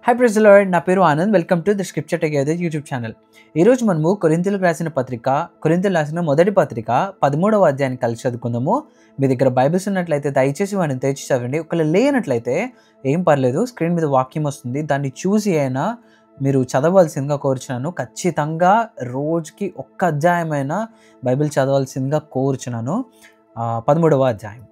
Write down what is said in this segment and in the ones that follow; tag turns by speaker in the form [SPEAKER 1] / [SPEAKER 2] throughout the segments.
[SPEAKER 1] Hi praise the lord. నా పేరు Anand. Welcome to the scripture together YouTube channel. ఈరోజు మనము కొరింథీయులకు రాసిన మొదటి పత్రిక 13వ అధ్యాయాన్ని కలిసి చదువుకుందాము. మీ దగ్గర బైబిల్స్ ఉన్నట్లయితే దయచేసి వాటిని తెరిచి చదవండి. ఒకవేళ లేనట్లయితే ఏం పర్లేదు, స్క్రీన్ మీద వాక్యం వస్తుంది, దాన్ని చూసి అయినా మీరు చదవలసిందిగా కోరుచున్నాను. ఖచ్చితంగా రోజుకి ఒక్క అధ్యాయమైనా బైబిల్ చదవాల్సిందిగా కోరుచున్నాను. 13వ అధ్యాయం.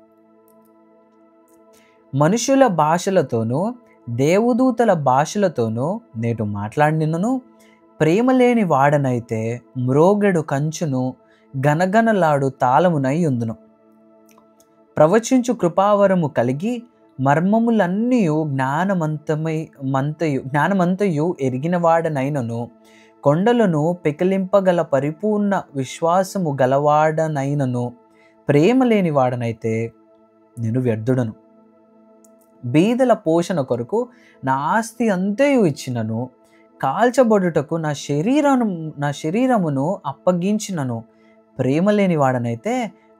[SPEAKER 1] మనుషుల భాషలతోనూ దేవదూతల భాషలతోనూ నేటు మాట్లాడినను ప్రేమ లేని వాడనైతే మ్రోగెడు కంచును గనగనలాడు తాళమునై ఉందును. ప్రవచించు కృపావరము కలిగి మర్మములన్నీయు జ్ఞానమంతయు ఎరిగిన వాడనైనను కొండలను పెకిలింపగల పరిపూర్ణ విశ్వాసము గలవాడనైనను ప్రేమ లేని వాడనైతే నేను వ్యర్థుడను. బీదల పోషణ కొరకు నా ఆస్తి అంతయు ఇచ్చినను, కాల్చబడుటకు నా శరీరమును అప్పగించినను ప్రేమ లేని వాడనైతే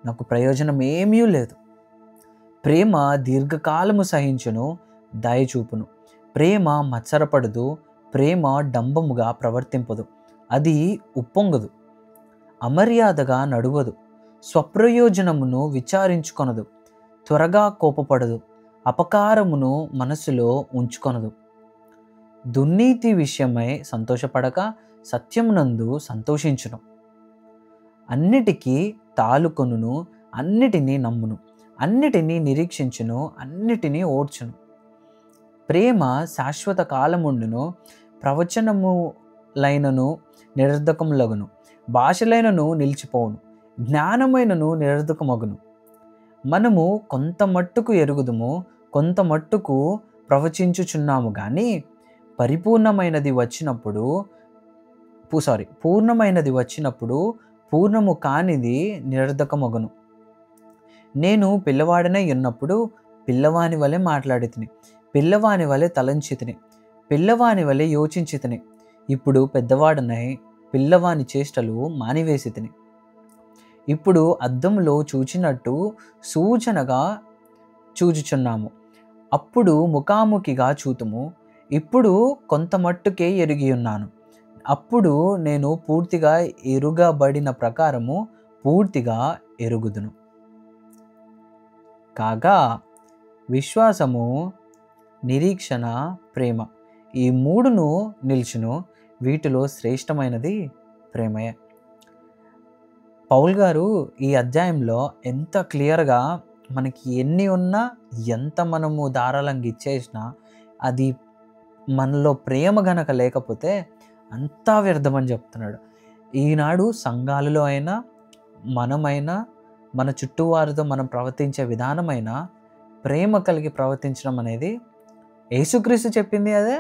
[SPEAKER 1] నాకు ప్రయోజనం ఏమీ లేదు. ప్రేమ దీర్ఘకాలము సహించును, దయచూపును. ప్రేమ మత్సరపడదు, ప్రేమ డంబముగా ప్రవర్తింపదు, అది ఉప్పొంగదు, అమర్యాదగా నడువదు, స్వప్రయోజనమును విచారించుకొనదు, త్వరగా కోపపడదు, అపకారమును మనసులో ఉంచుకొనదు. దుర్నీతి విషయమై సంతోషపడక సత్యమునందు సంతోషించును. అన్నిటికీ తాలుకొనును, అన్నిటినీ నమ్మును, అన్నిటినీ నిరీక్షించును, అన్నిటినీ ఓర్చును. ప్రేమ శాశ్వత కాలముండును, ప్రవచనములైనను నిరర్ధకములగును, భాషలైనను నిలిచిపోవును, జ్ఞానమైనను నిరర్ధకమగును. మనము కొంత మట్టుకు ఎరుగుదుము, కొంత మట్టుకు ప్రవచించుచున్నాము కానీ పూర్ణమైనది వచ్చినప్పుడు పూర్ణము కానిది నిరర్ధకమగును. నేను పిల్లవాడినై ఉన్నప్పుడు పిల్లవాని వలె మాట్లాడితిని, పిల్లవాని వలె తలంచితిని, పిల్లవాని వలె యోచించితిని. ఇప్పుడు పెద్దవాడనై పిల్లవాని చేష్టలు మానివేసితిని. ఇప్పుడు అద్దంలో చూచినట్టు సూచనగా చూచుచున్నాము, అప్పుడు ముఖాముఖిగా చూతుము. ఇప్పుడు కొంత మట్టుకే ఎరిగి ఉన్నాను, అప్పుడు నేను పూర్తిగా ఎరుగబడిన ప్రకారము పూర్తిగా ఎరుగుదును. కాగా విశ్వాసము, నిరీక్షణ, ప్రేమ, ఈ మూడును నిల్చును. వీటిలో శ్రేష్టమైనది ప్రేమయే. పౌల్ గారు ఈ అధ్యాయంలో ఎంత క్లియర్గా మనకి ఎన్ని ఉన్నా, ఎంత మనము ధారాళంగా ఇచ్చేసినా, అది మనలో ప్రేమ గనక లేకపోతే అంతా వ్యర్థమని చెప్తున్నాడు. ఈనాడు సంఘాలలో అయినా, మనమైనా, మన చుట్టూ వారితో మనం ప్రవర్తించే విధానమైనా ప్రేమ కలిగి ప్రవర్తించడం అనేది యేసుక్రీస్తు చెప్పింది అదే.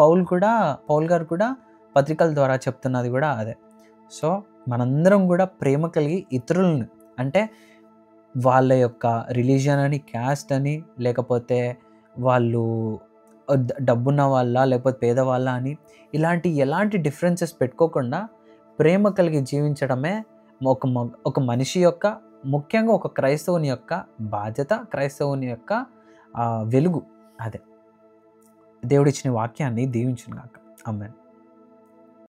[SPEAKER 1] పౌల్ గారు కూడా పత్రికల ద్వారా చెప్తున్నది కూడా అదే. సో మనందరం కూడా ప్రేమ కలిగి ఇతరులను, అంటే వాళ్ళ యొక్క రిలీజియన్ అని, క్యాస్ట్ అని, లేకపోతే వాళ్ళు డబ్బున్న వాళ్ళ లేకపోతే పేదవాళ్ళ అని, ఎలాంటి డిఫరెన్సెస్ పెట్టుకోకుండా ప్రేమ కలిగి జీవించడమే ఒక మనిషి యొక్క, ముఖ్యంగా ఒక క్రైస్తవుని యొక్క బాధ్యత, క్రైస్తవుని యొక్క వెలుగు. అదే దేవుడిచ్చిన వాక్యాన్ని దీవించును గాక. ఆమేన్.